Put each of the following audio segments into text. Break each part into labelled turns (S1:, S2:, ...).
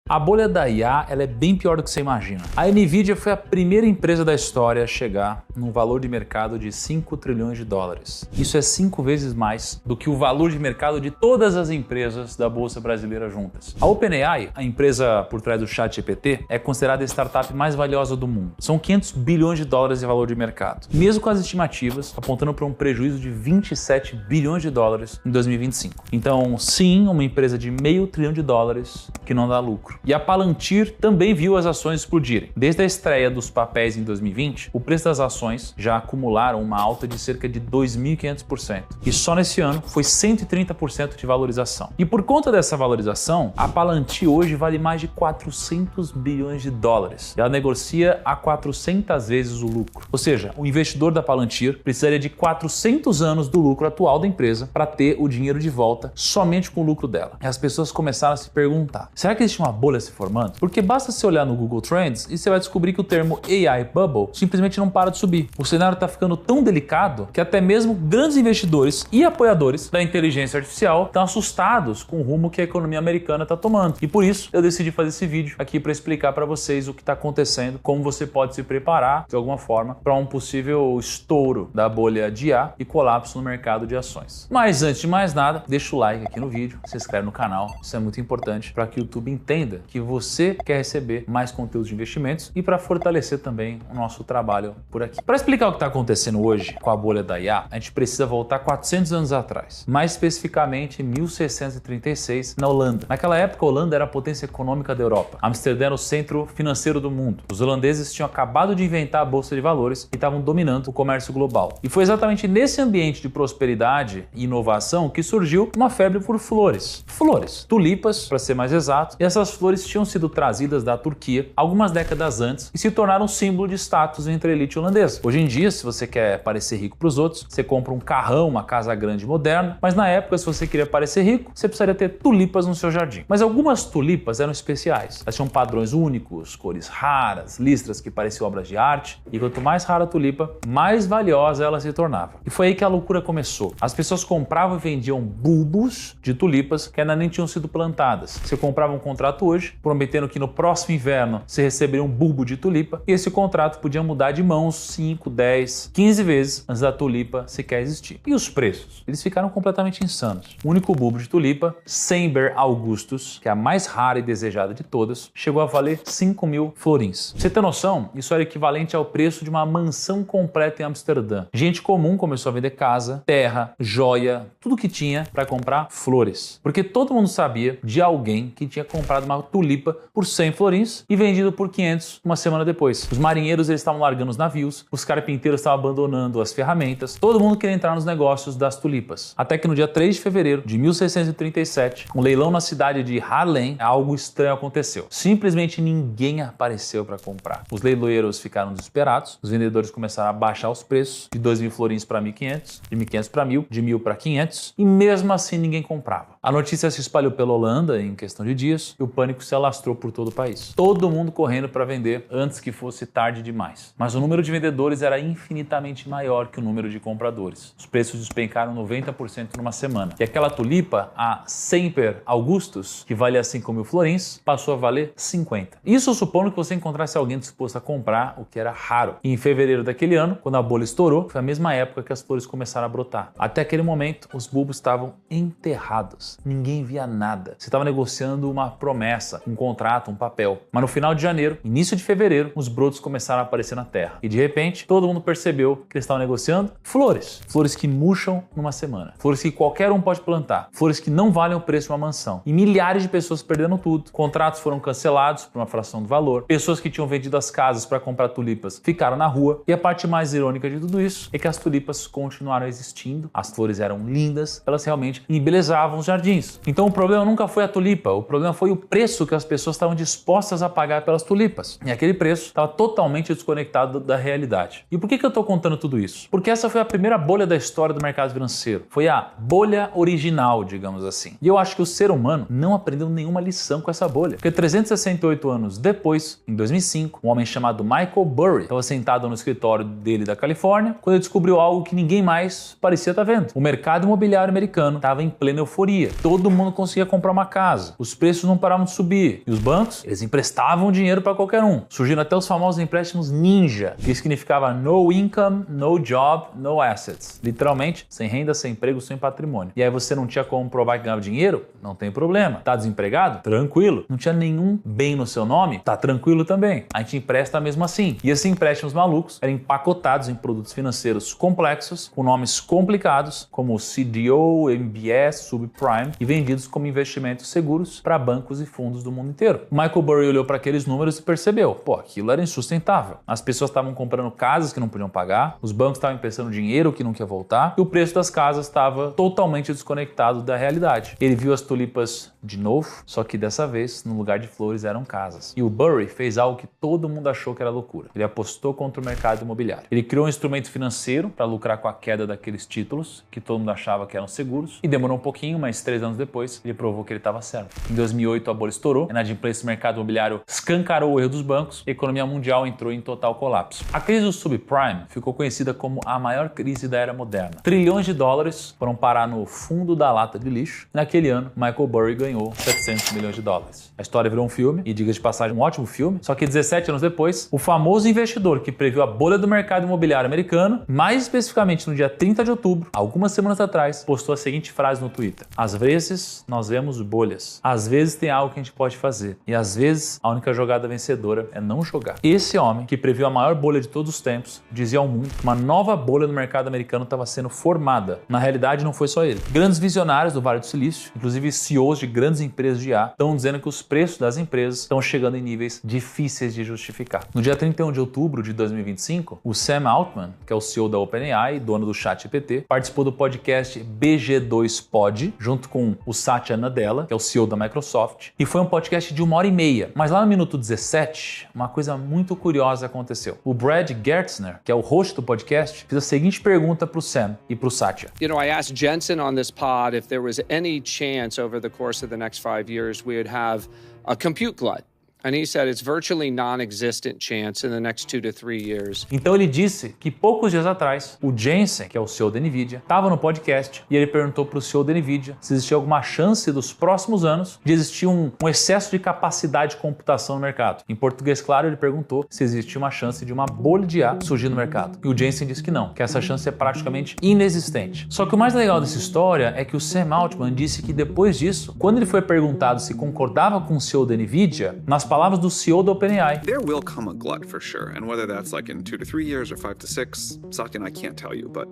S1: A bolha da IA ela é bem pior do que você imagina. A Nvidia foi a primeira empresa da história a chegar num valor de mercado de 5 trilhões de dólares. Isso é 5 vezes mais do que o valor de mercado de todas as empresas da Bolsa Brasileira juntas. A OpenAI, a empresa por trás do ChatGPT, é considerada a startup mais valiosa do mundo. São 500 bilhões de dólares de valor de mercado, mesmo com as estimativas apontando para um prejuízo de 27 bilhões de dólares em 2025. Então, sim, uma empresa de meio trilhão de dólares que não dá lucro. E a Palantir também viu as ações explodirem. Desde a estreia dos papéis em 2020, o preço das ações já acumularam uma alta de cerca de 2.500%. E só nesse ano foi 130% de valorização. E por conta dessa valorização, a Palantir hoje vale mais de 400 bilhões de dólares. Ela negocia a 400 vezes o lucro. Ou seja, o investidor da Palantir precisaria de 400 anos do lucro atual da empresa para ter o dinheiro de volta somente com o lucro dela. E as pessoas começaram a se perguntar, será que existe uma bolha se formando? Porque basta você olhar no Google Trends e você vai descobrir que o termo AI Bubble simplesmente não para de subir. O cenário está ficando tão delicado que até mesmo grandes investidores e apoiadores da inteligência artificial estão assustados com o rumo que a economia americana está tomando. E por isso eu decidi fazer esse vídeo aqui para explicar para vocês o que está acontecendo, como você pode se preparar de alguma forma para um possível estouro da bolha de IA e colapso no mercado de ações. Mas antes de mais nada, deixa o like aqui no vídeo, se inscreve no canal, isso é muito importante para que o YouTube entenda que você quer receber mais conteúdos de investimentos e para fortalecer também o nosso trabalho por aqui. Para explicar o que está acontecendo hoje com a bolha da IA, a gente precisa voltar 400 anos atrás, mais especificamente em 1636, na Holanda. Naquela época, a Holanda era a potência econômica da Europa. Amsterdã era o centro financeiro do mundo. Os holandeses tinham acabado de inventar a bolsa de valores e estavam dominando o comércio global. E foi exatamente nesse ambiente de prosperidade e inovação que surgiu uma febre por flores. Flores, tulipas, para ser mais exato, e essas flores tinham sido trazidas da Turquia algumas décadas antes e se tornaram um símbolo de status entre a elite holandesa. Hoje em dia, se você quer parecer rico para os outros, você compra um carrão, uma casa grande moderna, mas na época, se você queria parecer rico, você precisaria ter tulipas no seu jardim. Mas algumas tulipas eram especiais. Elas tinham padrões únicos, cores raras, listras que pareciam obras de arte, e quanto mais rara a tulipa, mais valiosa ela se tornava. E foi aí que a loucura começou. As pessoas compravam e vendiam bulbos de tulipas que ainda nem tinham sido plantadas. Você comprava um contrato hoje, prometendo que no próximo inverno você receberia um bulbo de tulipa, e esse contrato podia mudar de mãos 5, 10, 15 vezes antes da tulipa sequer existir. E os preços? Eles ficaram completamente insanos. O único bulbo de tulipa, Semper Augustus, que é a mais rara e desejada de todas, chegou a valer 5.000 florins. Pra você ter noção, isso era equivalente ao preço de uma mansão completa em Amsterdã. Gente comum começou a vender casa, terra, joia, tudo que tinha para comprar flores. Porque todo mundo sabia de alguém que tinha comprado uma tulipa por 100 florins e vendido por 500 uma semana depois. Os marinheiros eles estavam largando os navios, os carpinteiros estavam abandonando as ferramentas, todo mundo queria entrar nos negócios das tulipas. Até que no dia 3 de fevereiro de 1637, um leilão na cidade de Haarlem, algo estranho aconteceu. Simplesmente ninguém apareceu para comprar. Os leiloeiros ficaram desesperados, os vendedores começaram a baixar os preços de 2.000 florins para 1.500, de 1.500 para 1.000, de 1.000 para 500, e mesmo assim ninguém comprava. A notícia se espalhou pela Holanda em questão de dias e o pânico se alastrou por todo o país. Todo mundo correndo para vender antes que fosse tarde demais. Mas o número de vendedores era infinitamente maior que o número de compradores. Os preços despencaram 90% numa semana. E aquela tulipa, a Semper Augustus, que valia 5.000 florins, passou a valer 50. Isso supondo que você encontrasse alguém disposto a comprar, o que era raro. E em fevereiro daquele ano, quando a bolha estourou, foi a mesma época que as flores começaram a brotar. Até aquele momento, os bulbos estavam enterrados. Ninguém via nada. Você estava negociando uma promessa, um contrato, um papel. Mas no final de janeiro, início de fevereiro, os brotos começaram a aparecer na terra. E de repente, todo mundo percebeu que eles estavam negociando flores. Flores que murcham numa semana. Flores que qualquer um pode plantar. Flores que não valem o preço de uma mansão. E milhares de pessoas perdendo tudo. Contratos foram cancelados por uma fração do valor. Pessoas que tinham vendido as casas para comprar tulipas ficaram na rua. E a parte mais irônica de tudo isso é que as tulipas continuaram existindo. As flores eram lindas. Elas realmente embelezavam os jardins. Então o problema nunca foi a tulipa. O problema foi o preço que as pessoas estavam dispostas a pagar pelas tulipas. E aquele preço estava totalmente desconectado da realidade. E por que eu estou contando tudo isso? Porque essa foi a primeira bolha da história do mercado financeiro. Foi a bolha original, digamos assim. E eu acho que o ser humano não aprendeu nenhuma lição com essa bolha. Porque 368 anos depois, em 2005, um homem chamado Michael Burry estava sentado no escritório dele da Califórnia quando ele descobriu algo que ninguém mais parecia estar vendo. O mercado imobiliário americano estava em plena euforia. Todo mundo conseguia comprar uma casa. Os preços não paravam de subir. E os bancos, eles emprestavam dinheiro para qualquer um. Surgiram até os famosos empréstimos ninja, que significava no income, no job, no assets. Literalmente, sem renda, sem emprego, sem patrimônio. E aí você não tinha como provar que ganhava dinheiro? Não tem problema. Tá desempregado? Tranquilo. Não tinha nenhum bem no seu nome? Tá tranquilo também. A gente empresta mesmo assim. E esses empréstimos malucos eram empacotados em produtos financeiros complexos, com nomes complicados, como CDO, MBS, subprime, e vendidos como investimentos seguros para bancos e fundos do mundo inteiro. Michael Burry olhou para aqueles números e percebeu, aquilo era insustentável. As pessoas estavam comprando casas que não podiam pagar, os bancos estavam emprestando dinheiro que não ia voltar, e o preço das casas estava totalmente desconectado da realidade. Ele viu as tulipas de novo, só que dessa vez, no lugar de flores, eram casas. E o Burry fez algo que todo mundo achou que era loucura. Ele apostou contra o mercado imobiliário. Ele criou um instrumento financeiro para lucrar com a queda daqueles títulos que todo mundo achava que eram seguros, e demorou um pouquinho, mas 3 anos depois, ele provou que ele estava certo. Em 2008, a bolha estourou, a inadimplência do mercado imobiliário escancarou o erro dos bancos e a economia mundial entrou em total colapso. A crise do subprime ficou conhecida como a maior crise da era moderna. Trilhões de dólares foram parar no fundo da lata de lixo, e naquele ano, Michael Burry ganhou 700 milhões de dólares. A história virou um filme, e diga de passagem, um ótimo filme, só que 17 anos depois, o famoso investidor que previu a bolha do mercado imobiliário americano, mais especificamente no dia 30 de outubro, algumas semanas atrás, postou a seguinte frase no Twitter: às vezes, nós vemos bolhas. Às vezes tem algo que a gente pode fazer. E às vezes, a única jogada vencedora é não jogar. Esse homem, que previu a maior bolha de todos os tempos, dizia ao mundo que uma nova bolha no mercado americano estava sendo formada. Na realidade, não foi só ele. Grandes visionários do Vale do Silício, inclusive CEOs de grandes empresas de IA, estão dizendo que os preços das empresas estão chegando em níveis difíceis de justificar. No dia 31 de outubro de 2025, o Sam Altman, que é o CEO da OpenAI, dono do ChatGPT, participou do podcast BG2Pod, junto com o Satya Nadella, que é o CEO da Microsoft, e foi um podcast de 1h30. Mas lá no minuto 17, uma coisa muito curiosa aconteceu. O Brad Gerstner, que é o host do podcast, fez a seguinte pergunta para o Sam e para o Satya.
S2: I asked Jensen on this pod if there was any chance over the course of the next 5 years we would have a compute glut. And he said it's virtually non-existent chance in the next 2 to 3 years.
S1: Então ele disse que poucos dias atrás, o Jensen, que é o CEO da NVIDIA, estava no podcast e ele perguntou para o CEO da NVIDIA se existia alguma chance dos próximos anos de existir um excesso de capacidade de computação no mercado. Em português, claro, ele perguntou se existia uma chance de uma bolha de IA surgir no mercado. E o Jensen disse que não, que essa chance é praticamente inexistente. Só que o mais legal dessa história é que o Sam Altman disse que depois disso, quando ele foi perguntado se concordava com o CEO da NVIDIA, nas palavras do CEO da OpenAI,
S3: there will come a glut for sure, and whether that's like in 2 to 3 years or 5 to 6, Satya and I can't tell you, but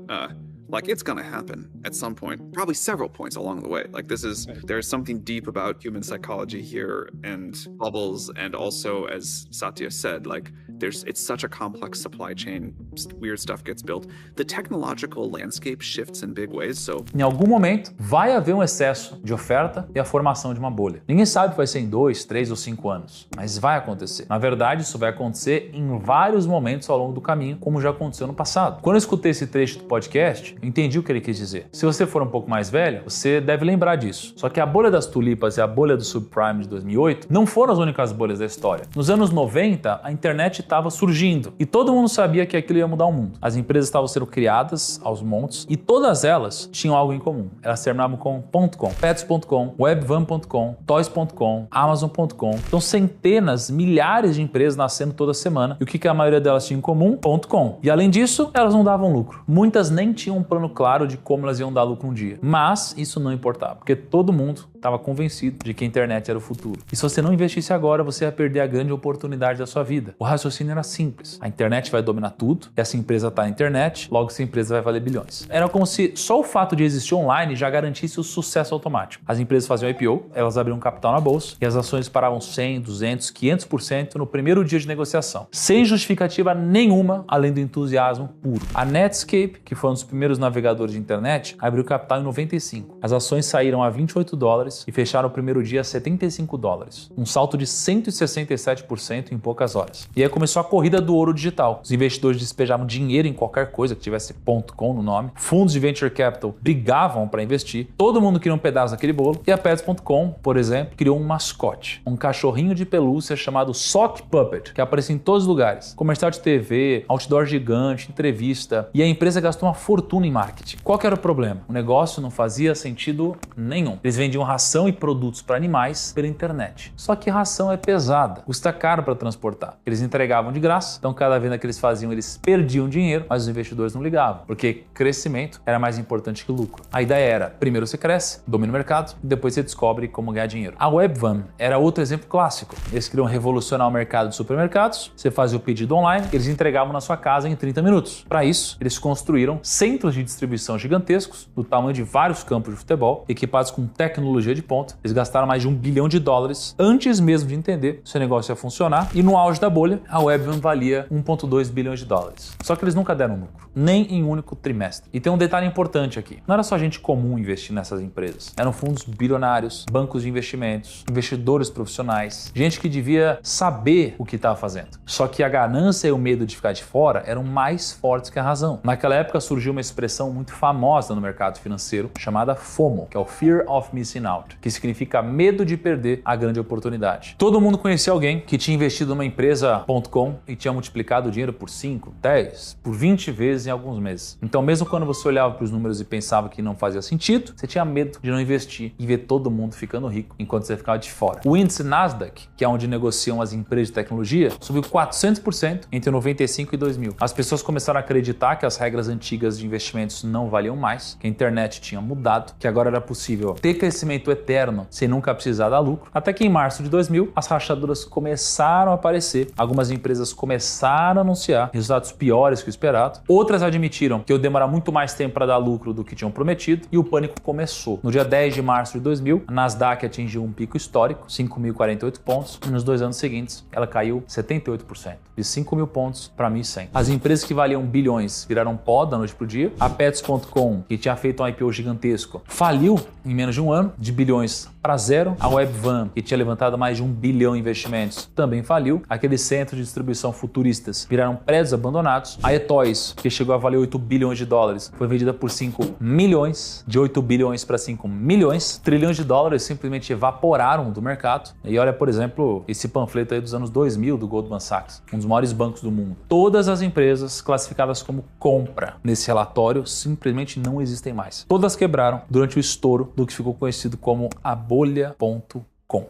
S3: it's gonna happen at some point, probably several points along the way. There's something deep about human psychology here and bubbles, and also, as Satya said, it's such a complex supply chain, weird stuff gets built. The technological landscape shifts in big ways, so...
S1: Em algum momento, vai haver um excesso de oferta e a formação de uma bolha. Ninguém sabe se vai ser em 2, 3 ou 5 anos, mas vai acontecer. Na verdade, isso vai acontecer em vários momentos ao longo do caminho, como já aconteceu no passado. Quando eu escutei esse trecho do podcast, eu entendi o que ele quis dizer. Se você for um pouco mais velho, você deve lembrar disso. Só que a bolha das tulipas e a bolha do subprime de 2008 não foram as únicas bolhas da história. Nos anos 90, a internet estava surgindo e todo mundo sabia que aquilo ia mudar o mundo. As empresas estavam sendo criadas aos montes e todas elas tinham algo em comum. Elas terminavam com .com, pets.com, webvan.com, toys.com, amazon.com. Então centenas, milhares de empresas nascendo toda semana. E o que a maioria delas tinha em comum? .com. E além disso, elas não davam lucro. Muitas nem tinham um plano claro de como elas iam dar lucro um dia. Mas isso não importava, porque todo mundo estava convencido de que a internet era o futuro. E se você não investisse agora, você ia perder a grande oportunidade da sua vida. O raciocínio era simples. A internet vai dominar tudo, essa empresa está na internet, logo essa empresa vai valer bilhões. Era como se só o fato de existir online já garantisse o sucesso automático. As empresas faziam IPO, elas abriam capital na bolsa e as ações paravam 100, 200, 500% no primeiro dia de negociação, sem justificativa nenhuma, além do entusiasmo puro. A Netscape, que foi um dos primeiros navegadores de internet, abriu capital em 95. As ações saíram a $28 e fecharam o primeiro dia a $75. Um salto de 167% em poucas horas. E aí começou a corrida do ouro digital. Os investidores despejavam dinheiro em qualquer coisa que tivesse .com no nome. Fundos de venture capital brigavam para investir. Todo mundo queria um pedaço daquele bolo. E a Pets.com, por exemplo, criou um mascote. Um cachorrinho de pelúcia chamado Sock Puppet, que aparecia em todos os lugares. Comercial de TV, outdoor gigante, entrevista. E a empresa gastou uma fortuna em marketing. Qual que era o problema? O negócio não fazia sentido nenhum. Eles vendiam ração ração e produtos para animais pela internet. Só que ração é pesada, custa caro para transportar. Eles entregavam de graça, então cada venda que eles faziam, eles perdiam dinheiro, mas os investidores não ligavam, porque crescimento era mais importante que lucro. A ideia era, primeiro você cresce, domina o mercado, e depois você descobre como ganhar dinheiro. A Webvan era outro exemplo clássico. Eles queriam revolucionar o mercado de supermercados, você fazia o pedido online, eles entregavam na sua casa em 30 minutos. Para isso, eles construíram centros de distribuição gigantescos, do tamanho de vários campos de futebol, equipados com tecnologia de ponta. Eles gastaram mais de $1 bilhão antes mesmo de entender se o negócio ia funcionar, e no auge da bolha, a Webvan valia $1,2 bilhões. Só que eles nunca deram lucro, nem em um único trimestre. E tem um detalhe importante aqui. Não era só gente comum investir nessas empresas. Eram fundos bilionários, bancos de investimentos, investidores profissionais, gente que devia saber o que estava fazendo. Só que a ganância e o medo de ficar de fora eram mais fortes que a razão. Naquela época surgiu uma expressão muito famosa no mercado financeiro chamada FOMO, que é o Fear of Missing Out, que significa medo de perder a grande oportunidade. Todo mundo conhecia alguém que tinha investido numa empresa.com e tinha multiplicado o dinheiro por 5, 10, por 20 vezes em alguns meses. Então, mesmo quando você olhava para os números e pensava que não fazia sentido, você tinha medo de não investir e ver todo mundo ficando rico enquanto você ficava de fora. O índice Nasdaq, que é onde negociam as empresas de tecnologia, subiu 400% entre 95 e 2000. As pessoas começaram a acreditar que as regras antigas de investimentos não valiam mais, que a internet tinha mudado, que agora era possível ter crescimento eterno sem nunca precisar dar lucro. Até que em março de 2000, as rachaduras começaram a aparecer. Algumas empresas começaram a anunciar resultados piores que o esperado. Outras admitiram que ia demorar muito mais tempo para dar lucro do que tinham prometido e o pânico começou. No dia 10 de março de 2000, a Nasdaq atingiu um pico histórico, 5.048 pontos, e nos 2 anos seguintes ela caiu 78%, de 5.000 pontos para 1.100. As empresas que valiam bilhões viraram pó da noite para o dia. A Pets.com, que tinha feito um IPO gigantesco, faliu em menos de um ano, de bilhões para zero. A Webvan, que tinha levantado mais de $1 bilhão em investimentos, também faliu. Aqueles centros de distribuição futuristas viraram prédios abandonados. A eToys, que chegou a valer $8 bilhões, foi vendida por 5 milhões, de 8 bilhões para 5 milhões. Trilhões de dólares simplesmente evaporaram do mercado. E olha, por exemplo, esse panfleto aí dos anos 2000 do Goldman Sachs, um dos maiores bancos do mundo. Todas as empresas classificadas como compra nesse relatório simplesmente não existem mais. Todas quebraram durante o estouro do que ficou conhecido como a bolha.com.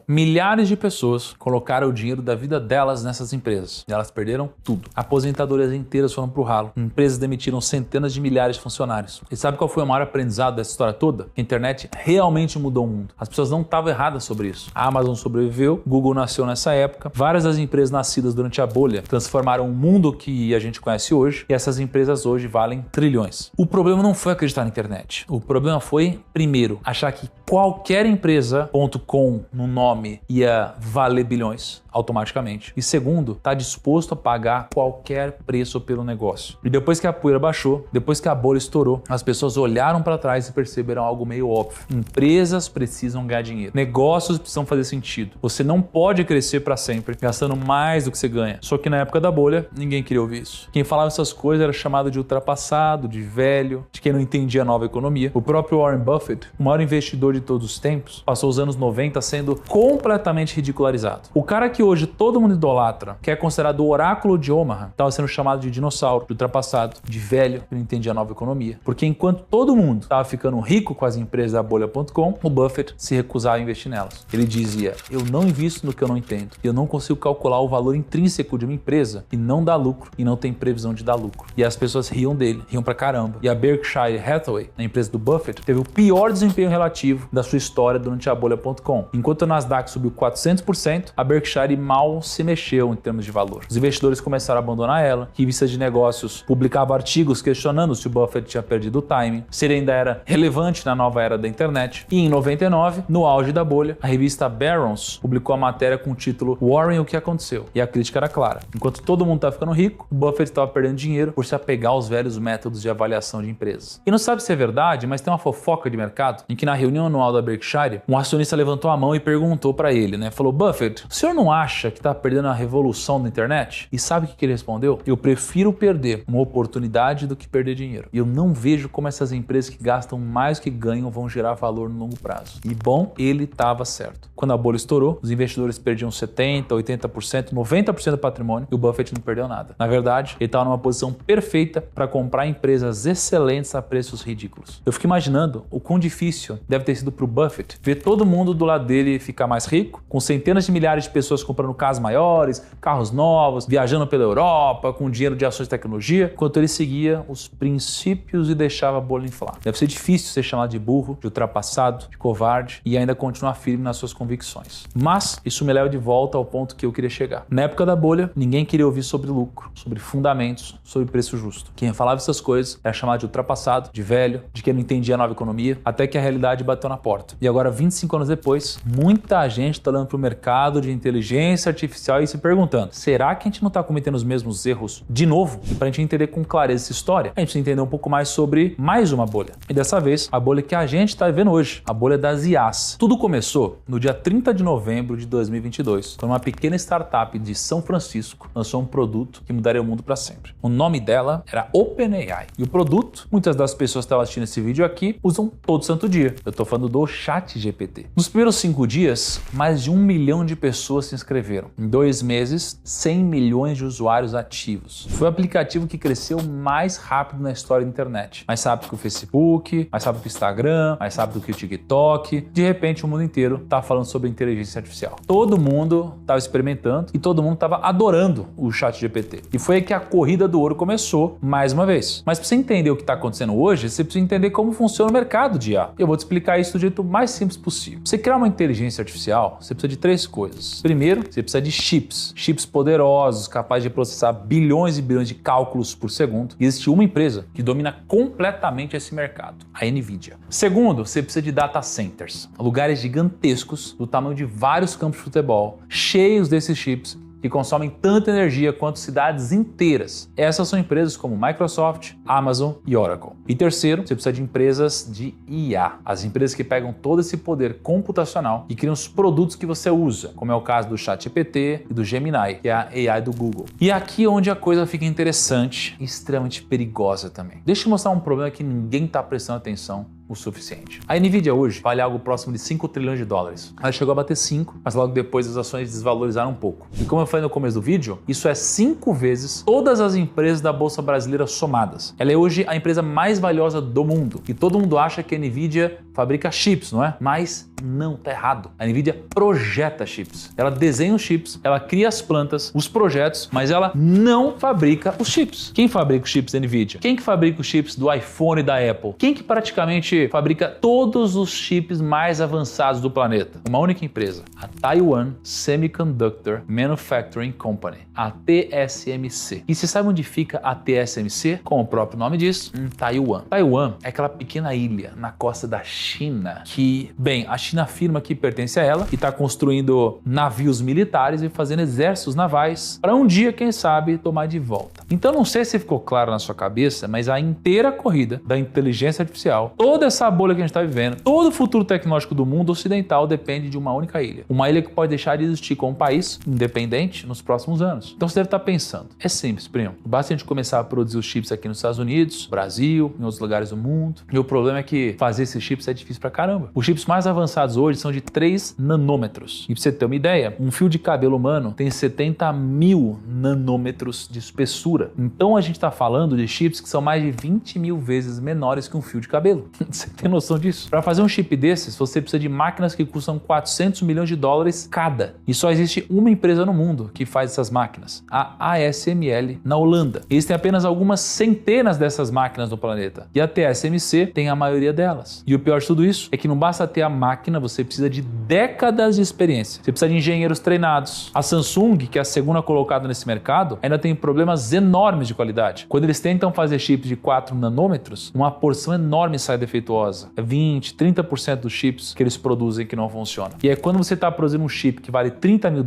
S1: Milhares de pessoas colocaram o dinheiro da vida delas nessas empresas e elas perderam tudo. Aposentadorias inteiras foram pro ralo. Empresas demitiram centenas de milhares de funcionários. E sabe qual foi o maior aprendizado dessa história toda? A internet realmente mudou o mundo. As pessoas não estavam erradas sobre isso. A Amazon sobreviveu, Google nasceu nessa época. Várias das empresas nascidas durante a bolha transformaram o mundo que a gente conhece hoje e essas empresas hoje valem trilhões. O problema não foi acreditar na internet. O problema foi, primeiro, achar que qualquer empresa.com no nome ia valer bilhões automaticamente. E segundo, tá disposto a pagar qualquer preço pelo negócio. E depois que a poeira baixou, depois que a bolha estourou, as pessoas olharam para trás e perceberam algo meio óbvio. Empresas precisam ganhar dinheiro. Negócios precisam fazer sentido. Você não pode crescer para sempre gastando mais do que você ganha. Só que na época da bolha, ninguém queria ouvir isso. Quem falava essas coisas era chamado de ultrapassado, de velho, de quem não entendia a nova economia. O próprio Warren Buffett, o maior investidor de todos os tempos, passou os anos 90 sendo completamente ridicularizado. O cara que hoje todo mundo idolatra, que é considerado o oráculo de Omaha, estava sendo chamado de dinossauro, de ultrapassado, de velho, que não entendia a nova economia. Porque enquanto todo mundo estava ficando rico com as empresas da bolha.com, o Buffett se recusava a investir nelas. Ele dizia, eu não invisto no que eu não entendo. Eu não consigo calcular o valor intrínseco de uma empresa que não dá lucro e não tem previsão de dar lucro. E as pessoas riam dele, riam pra caramba. E a Berkshire Hathaway, a empresa do Buffett, teve o pior desempenho relativo da sua história durante a bolha.com. Enquanto a Nasdaq subiu 400%, a Berkshire mal se mexeu em termos de valor. Os investidores começaram a abandonar ela, revistas de negócios publicavam artigos questionando se o Buffett tinha perdido o timing, se ele ainda era relevante na nova era da internet. E em 99, no auge da bolha, a revista Barron's publicou a matéria com o título Warren, o que aconteceu? E a crítica era clara. Enquanto todo mundo estava ficando rico, o Buffett estava perdendo dinheiro por se apegar aos velhos métodos de avaliação de empresas. E não sabe se é verdade, mas tem uma fofoca de mercado em que na reunião anual da Berkshire, um acionista levantou a mão e perguntou perguntou para ele, né? Falou, Buffett, o senhor não acha que está perdendo a revolução da internet? E sabe o que ele respondeu? Eu prefiro perder uma oportunidade do que perder dinheiro. E eu não vejo como essas empresas que gastam mais do que ganham vão gerar valor no longo prazo. E bom, ele estava certo. Quando a bolha estourou, os investidores perdiam 70%, 80%, 90% do patrimônio e o Buffett não perdeu nada. Na verdade, ele estava numa posição perfeita para comprar empresas excelentes a preços ridículos. Eu fico imaginando o quão difícil deve ter sido para o Buffett ver todo mundo do lado dele ficar mais rico, com centenas de milhares de pessoas comprando casas maiores, carros novos, viajando pela Europa, com dinheiro de ações de tecnologia, enquanto ele seguia os princípios e deixava a bolha inflar. Deve ser difícil ser chamado de burro, de ultrapassado, de covarde e ainda continuar firme nas suas convicções. Mas isso me leva de volta ao ponto que eu queria chegar. Na época da bolha, ninguém queria ouvir sobre lucro, sobre fundamentos, sobre preço justo. Quem falava essas coisas era chamado de ultrapassado, de velho, de quem não entendia a nova economia, até que a realidade bateu na porta. E agora, 25 anos depois, muita gente está olhando para o mercado de inteligência artificial e se perguntando, será que a gente não está cometendo os mesmos erros de novo? E para a gente entender com clareza essa história, a gente precisa entender um pouco mais sobre mais uma bolha. E dessa vez, a bolha que a gente está vivendo hoje, a bolha das IAs. Tudo começou no dia 30 de novembro de 2022, quando uma pequena startup de São Francisco lançou um produto que mudaria o mundo para sempre. O nome dela era OpenAI. E o produto, muitas das pessoas que estão assistindo esse vídeo aqui, usam todo santo dia. Eu estou falando do ChatGPT. Nos primeiros 5 dias, mais de 1 milhão de pessoas se inscreveram. Em 2 meses, 100 milhões de usuários ativos. Foi o aplicativo que cresceu mais rápido na história da internet. Mais rápido que o Facebook, mais rápido que o Instagram, mais rápido que o TikTok. De repente, o mundo inteiro está falando sobre inteligência artificial. Todo mundo estava experimentando e todo mundo estava adorando o ChatGPT. E foi aí que a corrida do ouro começou mais uma vez. Mas para você entender o que está acontecendo hoje, você precisa entender como funciona o mercado de IA. Eu vou te explicar isso do jeito mais simples possível. Você criar uma inteligência artificial, você precisa de 3 coisas. Primeiro, você precisa de chips. Chips poderosos, capazes de processar bilhões e bilhões de cálculos por segundo. E existe uma empresa que domina completamente esse mercado, a NVIDIA. Segundo, você precisa de data centers. Lugares gigantescos, do tamanho de vários campos de futebol, cheios desses chips, que consomem tanta energia quanto cidades inteiras. Essas são empresas como Microsoft, Amazon e Oracle. E terceiro, você precisa de empresas de IA, as empresas que pegam todo esse poder computacional e criam os produtos que você usa, como é o caso do ChatGPT e do Gemini, que é a AI do Google. E aqui é onde a coisa fica interessante e extremamente perigosa também. Deixa eu mostrar um problema que ninguém está prestando atenção o suficiente. A NVIDIA hoje vale algo próximo de 5 trilhões de dólares. Ela chegou a bater 5, mas logo depois as ações desvalorizaram um pouco. E como eu falei no começo do vídeo, isso é 5 vezes todas as empresas da Bolsa Brasileira somadas. Ela é hoje a empresa mais valiosa do mundo. E todo mundo acha que a NVIDIA fabrica chips, não é? Mas não, tá errado. A NVIDIA projeta chips. Ela desenha os chips, ela cria as plantas, os projetos, mas ela não fabrica os chips. Quem fabrica os chips da NVIDIA? Quem que fabrica os chips do iPhone e da Apple? Quem que praticamente fabrica todos os chips mais avançados do planeta? Uma única empresa, a Taiwan Semiconductor Manufacturing Company, a TSMC. E você sabe onde fica a TSMC? Como o próprio nome diz, em Taiwan. Taiwan é aquela pequena ilha na costa da China que, bem, a China afirma que pertence a ela e está construindo navios militares e fazendo exércitos navais para um dia, quem sabe, tomar de volta. Então não sei se ficou claro na sua cabeça, mas a inteira corrida da inteligência artificial, toda essa bolha que a gente está vivendo, todo o futuro tecnológico do mundo ocidental depende de uma única ilha. Uma ilha que pode deixar de existir como um país independente nos próximos anos. Então você deve estar pensando, é simples, primo. Basta a gente começar a produzir os chips aqui nos Estados Unidos, Brasil, em outros lugares do mundo. E o problema é que fazer esses chips é difícil pra caramba. Os chips mais avançados hoje são de 3 nanômetros. E pra você ter uma ideia, um fio de cabelo humano tem 70 mil nanômetros de espessura. Então a gente está falando de chips que são mais de 20 mil vezes menores que um fio de cabelo. Você tem noção disso? Para fazer um chip desses, você precisa de máquinas que custam 400 milhões de dólares cada. E só existe uma empresa no mundo que faz essas máquinas, a ASML, na Holanda. Eles têm apenas algumas centenas dessas máquinas no planeta. E a TSMC tem a maioria delas. E o pior de tudo isso é que não basta ter a máquina, você precisa de décadas de experiência. Você precisa de engenheiros treinados. A Samsung, que é a segunda colocada nesse mercado, ainda tem problemas enormes de qualidade. Quando eles tentam fazer chips de 4 nanômetros, uma porção enorme sai defeituosa. defeituosa. É 20, 30% dos chips que eles produzem que não funcionam. E aí quando você está produzindo um chip que vale $30 mil,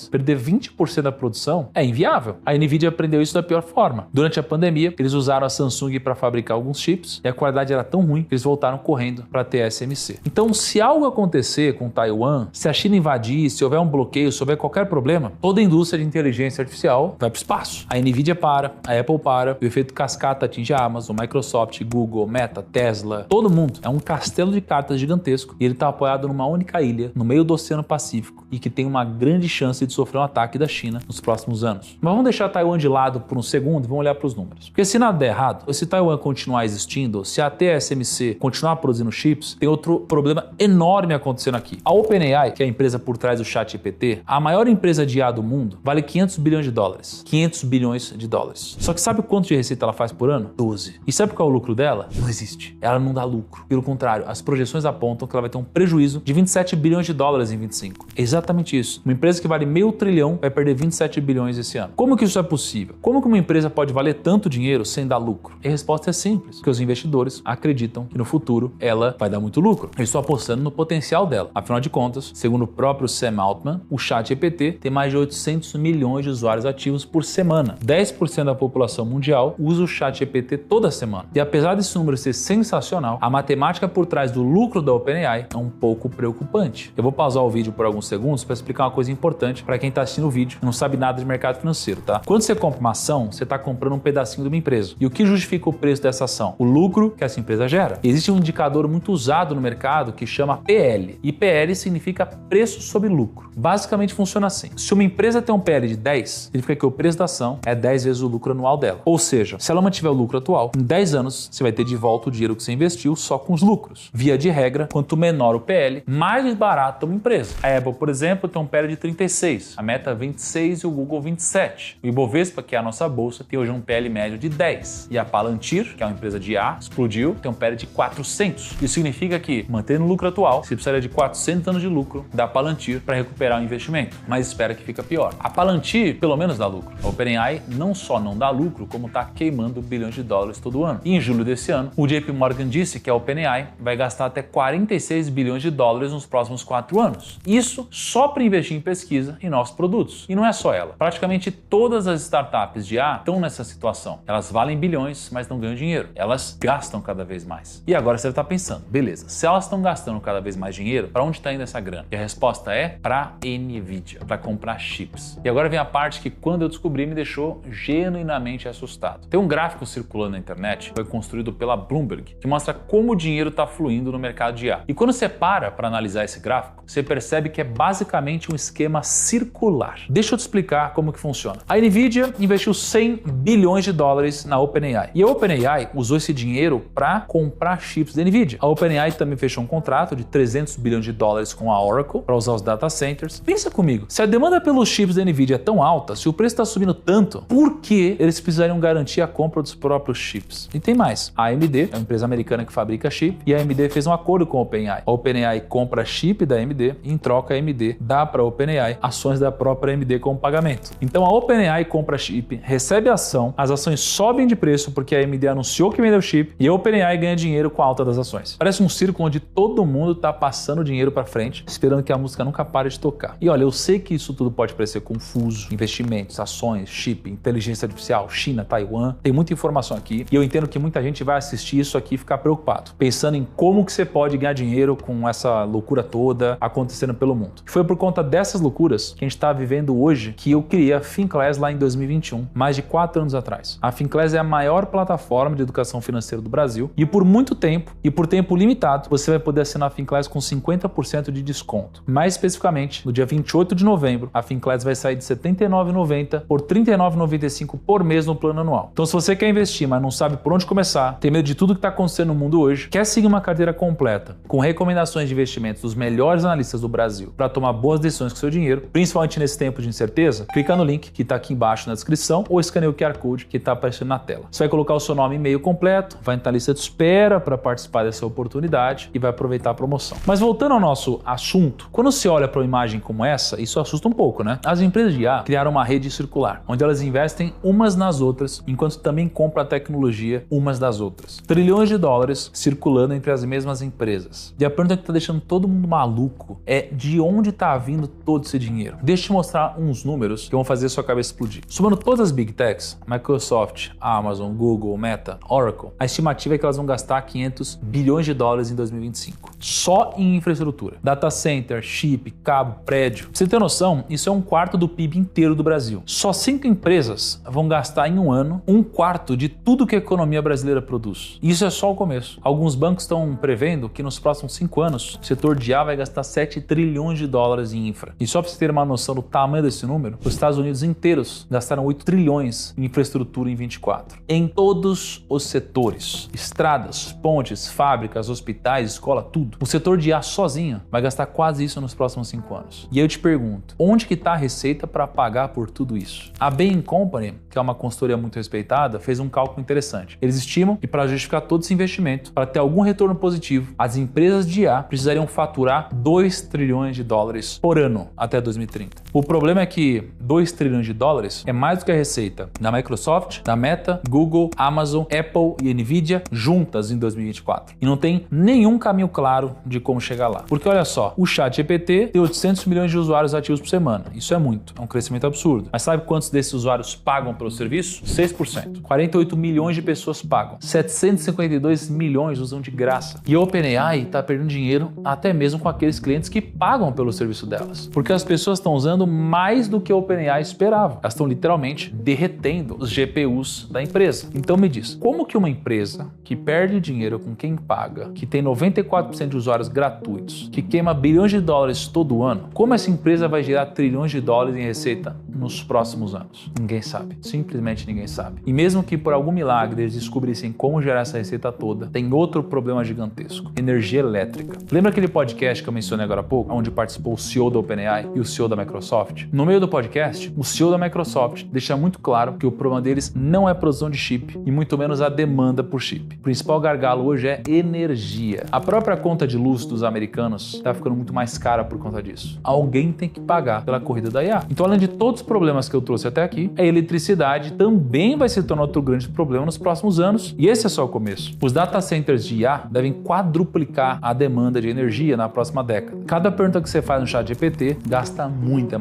S1: perder 20% da produção é inviável. A Nvidia aprendeu isso da pior forma. Durante a pandemia, eles usaram a Samsung para fabricar alguns chips e a qualidade era tão ruim que eles voltaram correndo para a TSMC. Então, se algo acontecer com Taiwan, se a China invadir, se houver um bloqueio, se houver qualquer problema, toda a indústria de inteligência artificial vai para o espaço. A Nvidia para, a Apple para, o efeito cascata atinge a Amazon, Microsoft, Google, Meta, Tesla, todo mundo. É um castelo de cartas gigantesco e ele está apoiado numa única ilha no meio do Oceano Pacífico e que tem uma grande chance de sofrer um ataque da China nos próximos anos. Mas vamos deixar Taiwan de lado por um segundo e vamos olhar para os números. Porque se nada der errado, se Taiwan continuar existindo, se a TSMC continuar produzindo chips, tem outro problema enorme acontecendo aqui. A OpenAI, que é a empresa por trás do ChatGPT, a maior empresa de IA do mundo, vale $500 bilhões. 500 bilhões de dólares. Só que sabe quanto de receita ela faz por ano? 12. E sabe qual é o lucro dela? Não existe. Ela não dá lucro. Pelo contrário, as projeções apontam que ela vai ter um prejuízo de $27 bilhões em 25. É exatamente isso. Uma empresa que vale $500 bilhão vai perder 27 bilhões esse ano. Como que isso é possível? Como que uma empresa pode valer tanto dinheiro sem dar lucro? E a resposta é simples, porque os investidores acreditam que no futuro ela vai dar muito lucro. Eles estão apostando no potencial dela. Afinal de contas, segundo o próprio Sam Altman, o ChatGPT tem mais de 800 milhões de usuários ativos por semana. 10% da população mundial usa o ChatGPT toda semana. E apesar desse número ser sensacional, a matemática por trás do lucro da OpenAI é um pouco preocupante. Eu vou pausar o vídeo por alguns segundos para explicar uma coisa importante para quem está assistindo o vídeo e não sabe nada de mercado financeiro, tá? Quando você compra uma ação, você está comprando um pedacinho de uma empresa. E o que justifica o preço dessa ação? O lucro que essa empresa gera. Existe um indicador muito usado no mercado que chama PL. E PL significa preço sobre lucro. Basicamente funciona assim. Se uma empresa tem um PL de 10, significa que o preço da ação é 10 vezes o lucro anual dela. Ou seja, se ela mantiver o lucro atual, em 10 anos você vai ter de volta o dinheiro que você investiu só com os lucros. Via de regra, quanto menor o PL, mais barata uma empresa. A Apple, por exemplo, tem um PL de 36, a Meta 26 e o Google 27. O Ibovespa, que é a nossa bolsa, tem hoje um PL médio de 10. E a Palantir, que é uma empresa de IA, explodiu, tem um PL de 400. Isso significa que, mantendo o lucro atual, você precisaria de 400 anos de lucro da Palantir para recuperar o investimento. Mas espera que fica pior. A Palantir, pelo menos, dá lucro. A OpenAI não só não dá lucro, como está queimando bilhões de dólares todo ano. E em julho desse ano, o JP Morgan disse que a OpenAI vai gastar até 46 bilhões de dólares nos próximos 4 anos. Isso só para investir em pesquisa e novos produtos. E não é só ela. Praticamente todas as startups de IA estão nessa situação. Elas valem bilhões, mas não ganham dinheiro. Elas gastam cada vez mais. E agora você deve estar pensando, beleza, se elas estão gastando cada vez mais dinheiro, para onde está indo essa grana? E a resposta é para Nvidia, para comprar chips. E agora vem a parte que, quando eu descobri, me deixou genuinamente assustado. Tem um gráfico circulando na internet, foi construído pela Bloomberg, que mostra como o dinheiro está fluindo no mercado de IA. E quando você para analisar esse gráfico, você percebe que é basicamente um esquema circular. Deixa eu te explicar como que funciona. A Nvidia investiu 100 bilhões de dólares na OpenAI. E a OpenAI usou esse dinheiro para comprar chips da Nvidia. A OpenAI também fechou um contrato de 300 bilhões de dólares com a Oracle para usar os data centers. Pensa comigo, se a demanda pelos chips da Nvidia é tão alta, se o preço está subindo tanto, por que eles precisariam garantir a compra dos próprios chips? E tem mais. A AMD é uma empresa americana que fabrica chip e a AMD fez um acordo com a OpenAI. A OpenAI compra chip da AMD e, em troca, a AMD dá para a OpenAI ações da própria AMD como pagamento. Então a OpenAI compra chip, recebe a ação, as ações sobem de preço porque a AMD anunciou que vendeu chip e a OpenAI ganha dinheiro com a alta das ações. Parece um círculo onde todo mundo está passando dinheiro para frente, esperando que a música nunca pare de tocar. E olha, eu sei que isso tudo pode parecer confuso, investimentos, ações, chip, inteligência artificial, China, Taiwan, tem muita informação aqui e eu entendo que muita gente vai assistir isso aqui e ficar preocupado, pensando em como que você pode ganhar dinheiro com essa loucura toda acontecendo pelo mundo. Foi por conta dessas loucuras que a gente está vivendo hoje que eu criei a Finclass lá em 2021, mais de 4 anos atrás. A Finclass é a maior plataforma de educação financeira do Brasil e por muito tempo e por tempo limitado você vai poder assinar a Finclass com 50% de desconto. Mais especificamente, no dia 28 de novembro, a Finclass vai sair de R$ 79,90 por R$ 39,95 por mês no plano anual. Então se você quer investir, mas não sabe por onde começar, tem medo de tudo que está acontecendo no mundo hoje, quer seguir uma carteira completa, com recomendações de investimentos dos melhores analistas do Brasil para tomar boas decisões com seu dinheiro, principalmente nesse tempo de incerteza, clica no link que está aqui embaixo na descrição ou escaneia o QR Code que está aparecendo na tela. Você vai colocar o seu nome e e-mail completo, vai entrar na lista de espera para participar dessa oportunidade e vai aproveitar a promoção. Mas voltando ao nosso assunto, quando você olha para uma imagem como essa, isso assusta um pouco, né? As empresas de IA criaram uma rede circular, onde elas investem umas nas outras, enquanto também compram a tecnologia umas das outras. Trilhões de dólares pessoas circulando entre as mesmas empresas. E a pergunta que está deixando todo mundo maluco é de onde está vindo todo esse dinheiro? Deixa eu te mostrar uns números que vão fazer a sua cabeça explodir. Somando todas as Big Techs, Microsoft, Amazon, Google, Meta, Oracle, a estimativa é que elas vão gastar 500 bilhões de dólares em 2025. Só em infraestrutura. Data center, chip, cabo, prédio. Pra você ter noção, isso é 1/4 do PIB inteiro do Brasil. Só 5 empresas vão gastar em um ano 1/4 de tudo que a economia brasileira produz. Isso é só o começo. Alguns bancos estão prevendo que nos próximos 5 anos, o setor de IA vai gastar 7 trilhões de dólares em infra. E só para você ter uma noção do tamanho desse número, os Estados Unidos inteiros gastaram 8 trilhões em infraestrutura em 24. Em todos os setores. Estradas, pontes, fábricas, hospitais, escola, tudo. O setor de IA sozinho vai gastar quase isso nos próximos 5 anos. E aí eu te pergunto, onde que está a receita para pagar por tudo isso? A Bain & Company, que é uma consultoria muito respeitada, fez um cálculo interessante. Eles estimam que para justificar todo esse investimento, para ter algum retorno positivo, as empresas de IA precisariam faturar 2 trilhões de dólares por ano até 2030. O problema é que 2 trilhões de dólares é mais do que a receita da Microsoft, da Meta, Google, Amazon, Apple e Nvidia juntas em 2024. E não tem nenhum caminho claro de como chegar lá. Porque olha só, o ChatGPT tem 800 milhões de usuários ativos por semana. Isso é muito, é um crescimento absurdo. Mas sabe quantos desses usuários pagam pelo serviço? 6%. 48 milhões de pessoas pagam. 752 milhões usam de graça. E a OpenAI está perdendo dinheiro até mesmo com aqueles clientes que pagam pelo serviço delas. Porque as pessoas estão usando mais do que a OpenAI esperava. Elas estão literalmente derretendo os GPUs da empresa. Então me diz, como que uma empresa que perde dinheiro com quem paga, que tem 94% de usuários gratuitos, que queima bilhões de dólares todo ano, como essa empresa vai gerar trilhões de dólares em receita nos próximos anos? Ninguém sabe. Simplesmente ninguém sabe. E mesmo que por algum milagre eles descobrissem como gerar essa receita toda, tem outro problema gigantesco: energia elétrica. Lembra aquele podcast que eu mencionei agora há pouco, onde participou o CEO da OpenAI e o CEO da Microsoft? No meio do podcast, o CEO da Microsoft deixa muito claro que o problema deles não é a produção de chip e muito menos a demanda por chip. O principal gargalo hoje é energia. A própria conta de luz dos americanos está ficando muito mais cara por conta disso. Alguém tem que pagar pela corrida da IA. Então, além de todos os problemas que eu trouxe até aqui, a eletricidade também vai se tornar outro grande problema nos próximos anos, e esse é só o começo. Os data centers de IA devem quadruplicar a demanda de energia na próxima década. Cada pergunta que você faz no ChatGPT gasta muita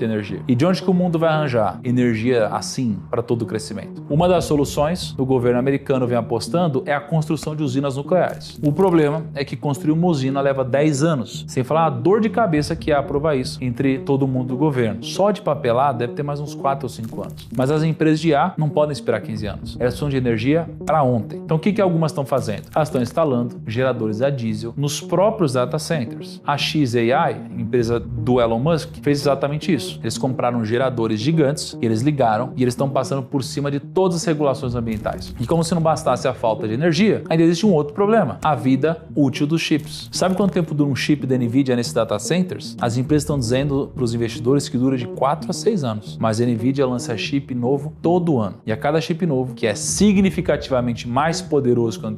S1: energia. E de onde que o mundo vai arranjar energia assim para todo o crescimento? Uma das soluções que o governo americano vem apostando é a construção de usinas nucleares. O problema é que construir uma usina leva 10 anos, sem falar a dor de cabeça que é aprovar isso entre todo mundo do governo. Só de papelada deve ter mais uns 4 ou 5 anos. Mas as empresas de IA não podem esperar 15 anos. Elas precisam de energia para ontem. Então o que algumas estão fazendo? Elas estão instalando geradores a diesel nos próprios data centers. A xAI, empresa do Elon Musk, fez exatamente isso. Eles compraram geradores gigantes, eles ligaram e eles estão passando por cima de todas as regulações ambientais. E como se não bastasse a falta de energia, ainda existe um outro problema: a vida útil dos chips. Sabe quanto tempo dura um chip da Nvidia nesses data centers? As empresas estão dizendo para os investidores que dura de 4 a 6 anos. Mas a Nvidia lança chip novo todo ano. E a cada chip novo, que é significativamente mais poderoso que o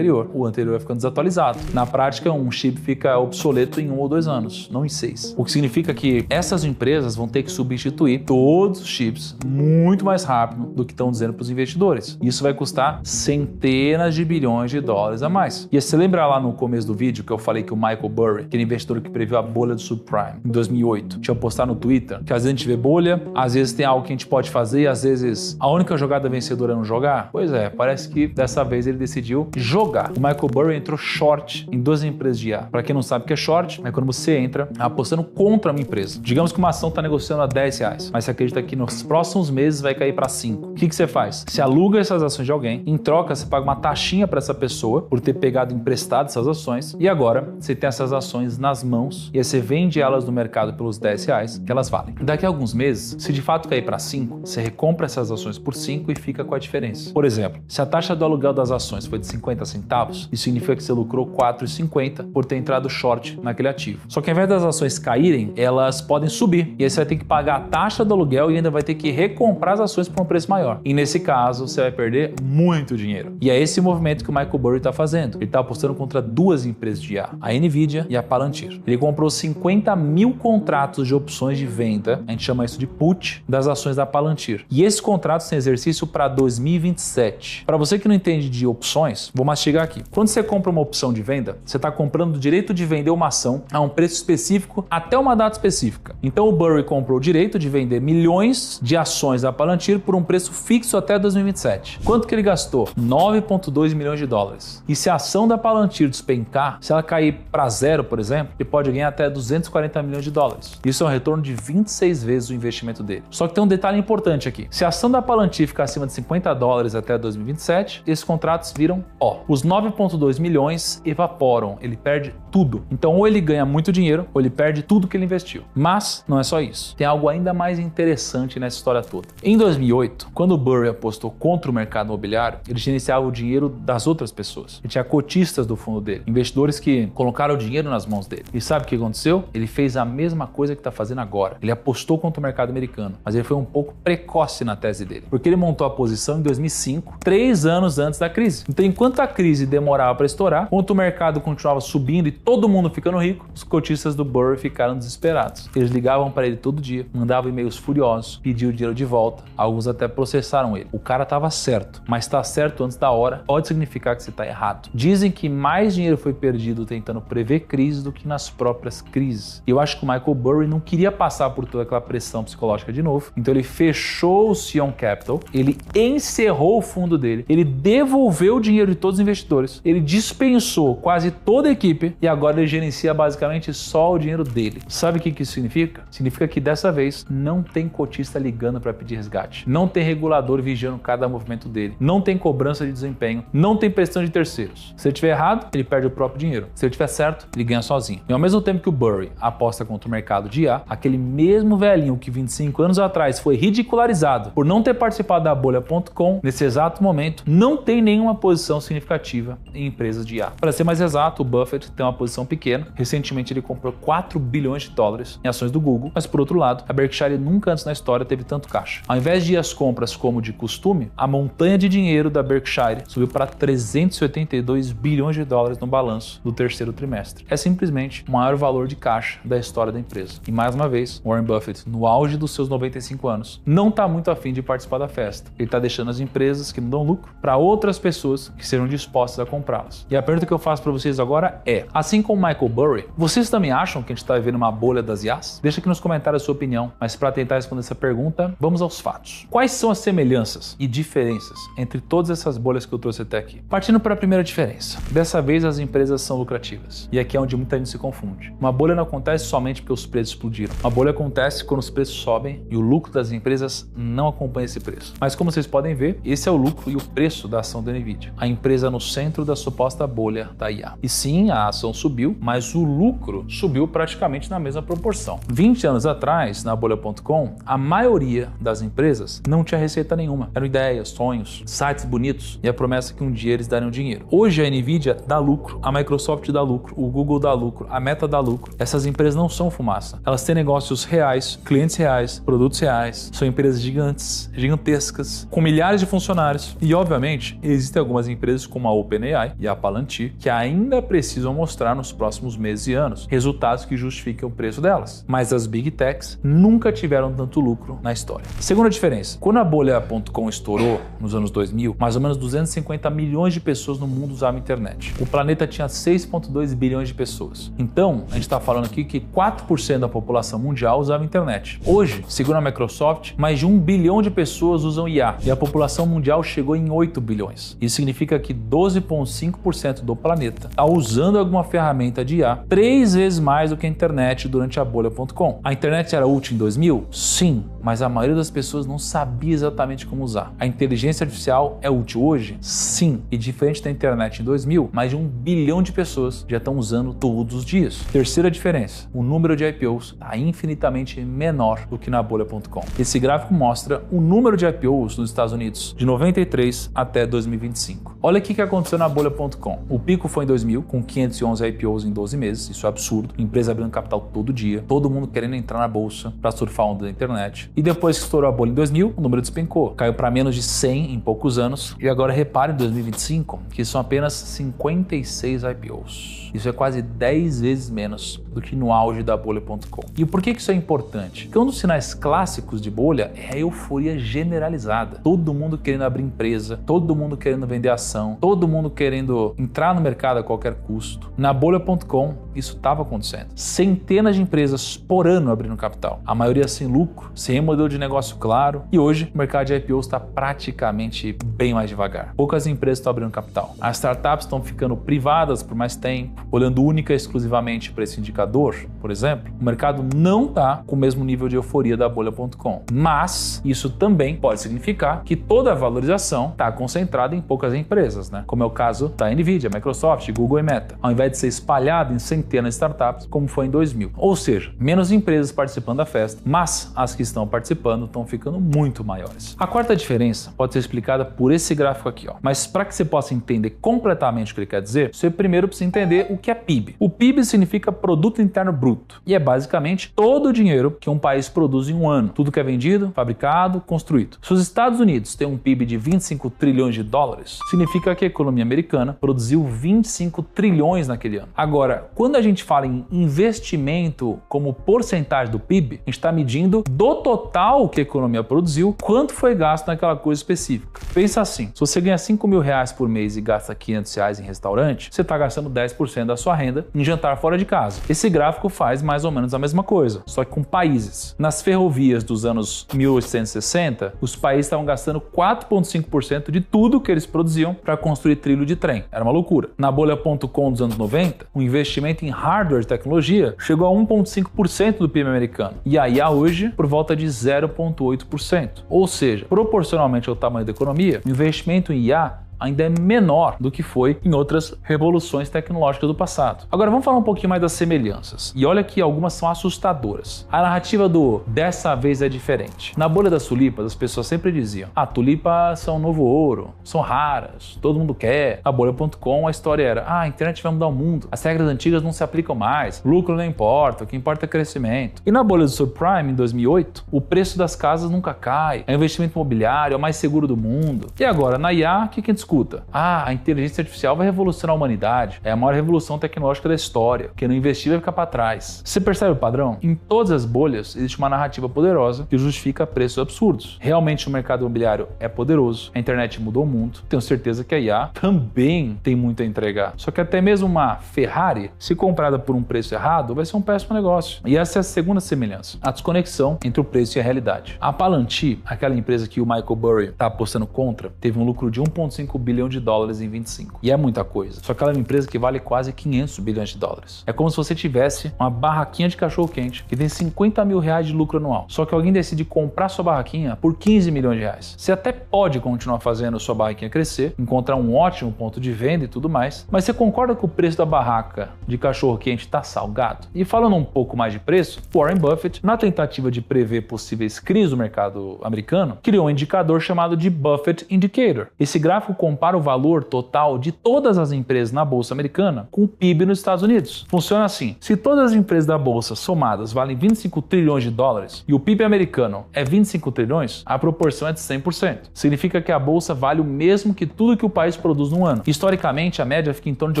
S1: anterior vai ficando desatualizado. Na prática, um chip fica obsoleto em 1 ou 2 anos, não em 6. O que significa que essas empresas vão ter que substituir todos os chips muito mais rápido do que estão dizendo para os investidores. Isso vai custar centenas de bilhões de dólares a mais. E você lembra lá no começo do vídeo que eu falei que o Michael Burry, aquele investidor que previu a bolha do subprime em 2008, tinha postado no Twitter que às vezes a gente vê bolha, às vezes tem algo que a gente pode fazer e às vezes a única jogada vencedora é não jogar? Pois é, parece que dessa vez ele decidiu jogar. O Michael Burry entrou short em 2 empresas de IA. Para quem não sabe o que é short, é quando você entra apostando contra uma empresa. Digamos que uma ação está negociando a R$10, mas você acredita que nos próximos meses vai cair para 5. O que você faz? Você aluga essas ações de alguém, em troca você paga uma taxinha para essa pessoa por ter pegado emprestado essas ações, e agora você tem essas ações nas mãos e aí você vende elas no mercado pelos R$10 que elas valem. Daqui a alguns meses, se de fato cair para 5, você recompra essas ações por 5 e fica com a diferença. Por exemplo, se a taxa do aluguel das ações foi de 50 centavos, isso significa que você lucrou R$4,50 por ter entrado short naquele ativo. Só que ao invés das ações caírem, elas podem subir. E aí você vai ter que pagar a taxa do aluguel e ainda vai ter que recomprar as ações por um preço maior. E nesse caso, você vai perder muito dinheiro. E é esse movimento que o Michael Burry está fazendo. Ele está apostando contra 2 empresas de IA, a Nvidia e a Palantir. Ele comprou 50 mil contratos de opções de venda, a gente chama isso de put, das ações da Palantir. E esses contratos têm exercício para 2027. Para você que não entende de opções, vou mastigar explicar aqui. Quando você compra uma opção de venda, você está comprando o direito de vender uma ação a um preço específico até uma data específica. Então o Burry comprou o direito de vender milhões de ações da Palantir por um preço fixo até 2027. Quanto que ele gastou? 9,2 milhões de dólares. E se a ação da Palantir despencar, se ela cair para zero, por exemplo, ele pode ganhar até 240 milhões de dólares. Isso é um retorno de 26 vezes o investimento dele. Só que tem um detalhe importante aqui. Se a ação da Palantir ficar acima de 50 dólares até 2027, esses contratos viram ó. Os 9,2 milhões evaporam, ele perde tudo. Então ou ele ganha muito dinheiro ou ele perde tudo que ele investiu. Mas não é só isso. Tem algo ainda mais interessante nessa história toda. Em 2008, quando o Burry apostou contra o mercado imobiliário, ele gerenciava o dinheiro das outras pessoas. Ele tinha cotistas do fundo dele, investidores que colocaram o dinheiro nas mãos dele. E sabe o que aconteceu? Ele fez a mesma coisa que está fazendo agora. Ele apostou contra o mercado americano, mas ele foi um pouco precoce na tese dele, porque ele montou a posição em 2005, 3 anos antes da crise. Então, enquanto a crise demorava para estourar, enquanto o mercado continuava subindo e todo mundo ficando rico, os cotistas do Burry ficaram desesperados. Eles ligavam para ele todo dia, mandavam e-mails furiosos, pediam o dinheiro de volta, alguns até processaram ele. O cara estava certo, mas estar certo antes da hora pode significar que você está errado. Dizem que mais dinheiro foi perdido tentando prever crises do que nas próprias crises. E eu acho que o Michael Burry não queria passar por toda aquela pressão psicológica de novo, então ele fechou o Sion Capital, ele encerrou o fundo dele, ele devolveu o dinheiro de todos os investidores, ele dispensou quase toda a equipe e agora ele gerencia basicamente só o dinheiro dele. Sabe o que isso significa? Significa que dessa vez não tem cotista ligando para pedir resgate, não tem regulador vigiando cada movimento dele, não tem cobrança de desempenho, não tem pressão de terceiros. Se ele estiver errado, ele perde o próprio dinheiro. Se ele estiver certo, ele ganha sozinho. E ao mesmo tempo que o Burry aposta contra o mercado de IA, aquele mesmo velhinho que 25 anos atrás foi ridicularizado por não ter participado da bolha.com, nesse exato momento, não tem nenhuma posição significativa em empresas de IA. Para ser mais exato, o Buffett tem uma posição pequena. Recentemente ele comprou 4 bilhões de dólares em ações do Google, mas por outro lado, a Berkshire nunca antes na história teve tanto caixa. Ao invés de ir às compras como de costume, a montanha de dinheiro da Berkshire subiu para 382 bilhões de dólares no balanço do terceiro trimestre. É simplesmente o maior valor de caixa da história da empresa. E mais uma vez, Warren Buffett, no auge dos seus 95 anos, não está muito afim de participar da festa. Ele está deixando as empresas que não dão lucro para outras pessoas que serão dispostas a comprá-las. E a pergunta que eu faço para vocês agora é, assim como Michael Burry, vocês também acham que a gente está vivendo uma bolha das IAs? Deixa aqui nos comentários a sua opinião, mas para tentar responder essa pergunta, vamos aos fatos. Quais são as semelhanças e diferenças entre todas essas bolhas que eu trouxe até aqui? Partindo para a primeira diferença. Dessa vez as empresas são lucrativas. E aqui é onde muita gente se confunde. Uma bolha não acontece somente porque os preços explodiram. Uma bolha acontece quando os preços sobem e o lucro das empresas não acompanha esse preço. Mas como vocês podem ver, esse é o lucro e o preço da ação da Nvidia. A empresa no centro da suposta bolha da IA. E sim, a ação subiu, mas o lucro subiu praticamente na mesma proporção. 20 anos atrás, na bolha.com, a maioria das empresas não tinha receita nenhuma. Eram ideias, sonhos, sites bonitos e a promessa que um dia eles dariam dinheiro. Hoje a Nvidia dá lucro, a Microsoft dá lucro, o Google dá lucro, a Meta dá lucro. Essas empresas não são fumaça. Elas têm negócios reais, clientes reais, produtos reais. São empresas gigantes, gigantescas, com milhares de funcionários. E, obviamente, existem algumas empresas como a OpenAI e a Palantir que ainda precisam mostrar nos próximos meses e anos resultados que justifiquem o preço delas. Mas as Big Techs nunca tiveram tanto lucro na história. Segunda diferença. Quando a bolha.com estourou nos anos 2000, mais ou menos 250 milhões de pessoas no mundo usavam a internet. O planeta tinha 6,2 bilhões de pessoas. Então, a gente está falando aqui que 4% da população mundial usava a internet. Hoje, segundo a Microsoft, mais de 1 bilhão de pessoas usam IA e a população mundial chegou em 8 bilhões. Isso significa que 12,5% do planeta está usando alguma ferramenta de IA 3 vezes mais do que a internet durante a bolha.com. A internet era útil em 2000? Sim, mas a maioria das pessoas não sabia exatamente como usar. A inteligência artificial é útil hoje? Sim, e diferente da internet em 2000, mais de 1 bilhão de pessoas já estão usando todos os dias. Terceira diferença, o número de IPOs está infinitamente menor do que na bolha.com. Esse gráfico mostra o número de IPOs nos Estados Unidos de 93 até 2025. Olha o que aconteceu na bolha.com. O pico foi em 2000, com 511 IPOs em 12 meses, isso é absurdo. Empresa abrindo capital todo dia, todo mundo querendo entrar na bolsa para surfar a onda da internet. E depois que estourou a bolha em 2000, o número despencou, caiu para menos de 100 em poucos anos. E agora repare em 2025 que são apenas 56 IPOs. anos. Isso é quase 10 vezes menos do que no auge da bolha.com. E por que isso é importante? Porque um dos sinais clássicos de bolha é a euforia generalizada. Todo mundo querendo abrir empresa, todo mundo querendo vender ação, todo mundo querendo entrar no mercado a qualquer custo. Na bolha.com, isso estava acontecendo. Centenas de empresas por ano abrindo capital. A maioria sem lucro, sem modelo de negócio claro. E hoje, o mercado de IPOs está praticamente bem mais devagar. Poucas empresas estão abrindo capital. As startups estão ficando privadas por mais tempo, olhando única e exclusivamente para esse indicador, por exemplo. O mercado não está com o mesmo nível de euforia da bolha.com. Mas isso também pode significar que toda a valorização está concentrada em poucas empresas, né? Como é o caso da Nvidia, Microsoft, Google e Meta, ao invés de ser espalhado em centenas de startups, como foi em 2000. Ou seja, menos empresas participando da festa, mas as que estão participando estão ficando muito maiores. A quarta diferença pode ser explicada por esse gráfico aqui, ó. Mas para que você possa entender completamente o que ele quer dizer, você primeiro precisa entender o que é PIB. O PIB significa Produto Interno Bruto e é basicamente todo o dinheiro que um país produz em um ano. Tudo que é vendido, fabricado, construído. Se os Estados Unidos têm um PIB de 25 trilhões de dólares, significa que a economia americana produziu 25 trilhões naquele ano. Agora, quando a gente fala em investimento como porcentagem do PIB, a gente está medindo do total que a economia produziu, quanto foi gasto naquela coisa específica. Pensa assim, se você ganha 5 mil reais por mês e gasta 500 reais em restaurante, você está gastando 10% da sua renda em jantar fora de casa. Esse gráfico faz mais ou menos a mesma coisa, só que com países. Nas ferrovias dos anos 1860, os países estavam gastando 4,5% de tudo que eles produziam para construir trilho de trem. Era uma loucura. Na bolha.com dos anos 90, o investimento em hardware e tecnologia chegou a 1,5% do PIB americano. E a IA hoje, por volta de 0,8%. Ou seja, proporcionalmente ao tamanho da economia, o investimento em IA ainda é menor do que foi em outras revoluções tecnológicas do passado. Agora vamos falar um pouquinho mais das semelhanças. E olha que algumas são assustadoras. A narrativa do dessa vez é diferente. Na bolha das tulipas, as pessoas sempre diziam: tulipas são novo ouro, são raras, todo mundo quer. Na bolha.com a história era: a internet vai mudar o mundo, as regras antigas não se aplicam mais, lucro não importa, o que importa é crescimento. E na bolha do subprime, em 2008, o preço das casas nunca cai, é investimento imobiliário, é o mais seguro do mundo. E agora, na IA, o que a gente escuta? A inteligência artificial vai revolucionar a humanidade, é a maior revolução tecnológica da história, quem não investir vai ficar para trás. Você percebe o padrão? Em todas as bolhas existe uma narrativa poderosa que justifica preços absurdos. Realmente o mercado imobiliário é poderoso, a internet mudou o mundo, tenho certeza que a IA também tem muito a entregar. Só que até mesmo uma Ferrari, se comprada por um preço errado, vai ser um péssimo negócio. E essa é a segunda semelhança, a desconexão entre o preço e a realidade. A Palantir, aquela empresa que o Michael Burry está apostando contra, teve um lucro de 1,5 bilhão de dólares em 25. E é muita coisa. Só que ela é uma empresa que vale quase 500 bilhões de dólares. É como se você tivesse uma barraquinha de cachorro-quente que tem 50 mil reais de lucro anual. Só que alguém decide comprar sua barraquinha por 15 milhões de reais. Você até pode continuar fazendo sua barraquinha crescer, encontrar um ótimo ponto de venda e tudo mais, mas você concorda que o preço da barraca de cachorro-quente está salgado? E falando um pouco mais de preço, Warren Buffett, na tentativa de prever possíveis crises do mercado americano, criou um indicador chamado de Buffett Indicator. Esse gráfico compara o valor total de todas as empresas na bolsa americana com o PIB nos Estados Unidos. Funciona assim: se todas as empresas da bolsa somadas valem 25 trilhões de dólares e o PIB americano é 25 trilhões, a proporção é de 100%. Significa que a bolsa vale o mesmo que tudo que o país produz no ano. Historicamente, a média fica em torno de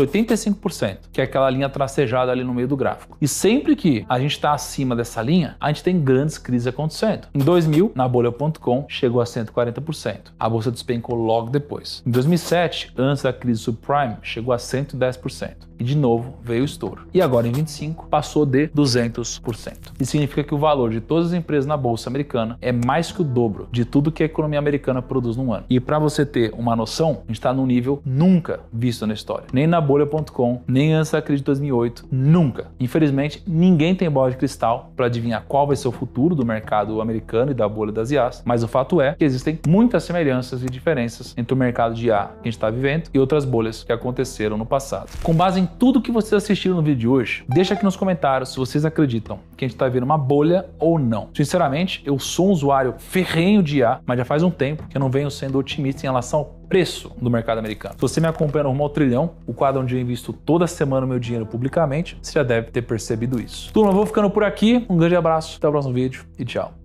S1: 85%, que é aquela linha tracejada ali no meio do gráfico. E sempre que a gente está acima dessa linha, a gente tem grandes crises acontecendo. Em 2000, na bolha.com, chegou a 140%. A bolsa despencou logo depois. Em 2007, antes da crise subprime, chegou a 110%. E de novo veio o estouro. E agora em 25 passou de 200%. Isso significa que o valor de todas as empresas na bolsa americana é mais que o dobro de tudo que a economia americana produz num ano. E para você ter uma noção, a gente está num nível nunca visto na história. Nem na bolha.com, nem antes da crise de 2008, nunca. Infelizmente, ninguém tem bola de cristal para adivinhar qual vai ser o futuro do mercado americano e da bolha das IAs, mas o fato é que existem muitas semelhanças e diferenças entre o mercado de IA que a gente está vivendo e outras bolhas que aconteceram no passado. Com base em tudo que vocês assistiram no vídeo de hoje, deixa aqui nos comentários se vocês acreditam que a gente está vendo uma bolha ou não. Sinceramente, eu sou um usuário ferrenho de IA, mas já faz um tempo que eu não venho sendo otimista em relação ao preço do mercado americano. Se você me acompanha no Rumo ao Trilhão, o quadro onde eu invisto toda semana o meu dinheiro publicamente, você já deve ter percebido isso. Turma, eu vou ficando por aqui. Um grande abraço, até o próximo vídeo e tchau.